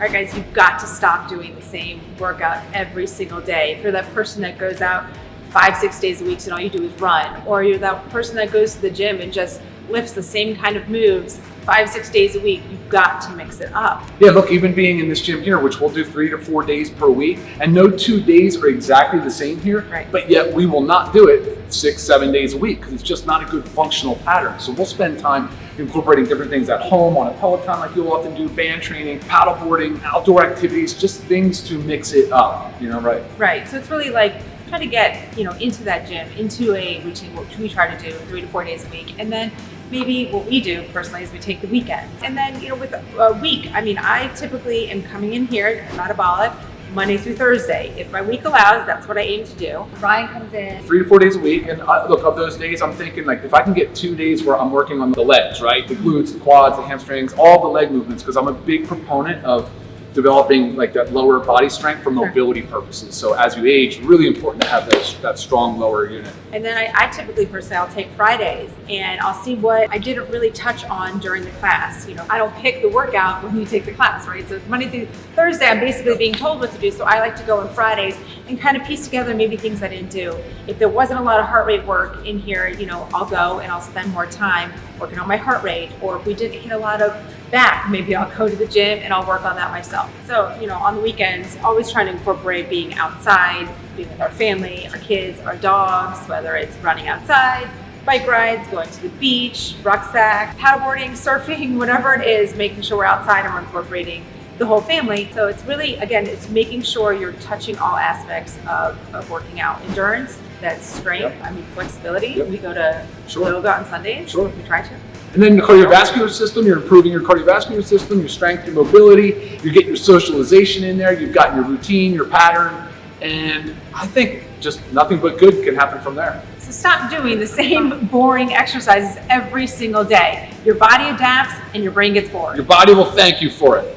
right, guys, you've got to stop doing the same workout every single day. If you're that person that goes out 5-6 days a week and all you do is run, or you're that person that goes to the gym and just lifts the same kind of moves 5-6 days a week, you've got to mix it up. Yeah, look, even being in this gym here, which we'll do 3 to 4 days per week, and no 2 days are exactly the same here, right. But yet we will not do it 6-7 days a week because it's just not a good functional pattern. So we'll spend time incorporating different things at home on a Peloton like you'll often do, band training, paddleboarding, outdoor activities, just things to mix it up, right? Right, so it's really like try to get, into that gym, into a routine, which we try to do 3 to 4 days a week. And then maybe what we do personally is we take the weekends. And then, with a week, I typically am coming in here, metabolic, Monday through Thursday. If my week allows, that's what I aim to do. Ryan comes in 3 to 4 days a week, and look, of those days, I'm thinking like if I can get 2 days where I'm working on the legs, right, the glutes, the quads, the hamstrings, all the leg movements, because I'm a big proponent of developing like that lower body strength for mobility purposes. So as you age, really important to have that strong lower unit. And then I typically personally, I'll take Fridays and I'll see what I didn't really touch on during the class. I don't pick the workout when you take the class, right? So Monday through Thursday, I'm basically being told what to do. So I like to go on Fridays and kind of piece together maybe things I didn't do. If there wasn't a lot of heart rate work in here, I'll go and I'll spend more time working on my heart rate. Or if we didn't hit a lot of back, maybe I'll go to the gym and I'll work on that myself. So, on the weekends, always trying to incorporate being outside, being with our family, our kids, our dogs, whether it's running outside, bike rides, going to the beach, rucksack, paddleboarding, surfing, whatever it is, making sure we're outside and we're incorporating the whole family. So it's really, again, it's making sure you're touching all aspects of working out. Endurance, that's strength, flexibility. Yep. We go to yoga on Sundays. Sure. We try to. And then the cardiovascular system, you're improving your cardiovascular system, your strength, your mobility, you're getting your socialization in there, you've got your routine, your pattern, and I think just nothing but good can happen from there. So stop doing the same boring exercises every single day. Your body adapts and your brain gets bored. Your body will thank you for it.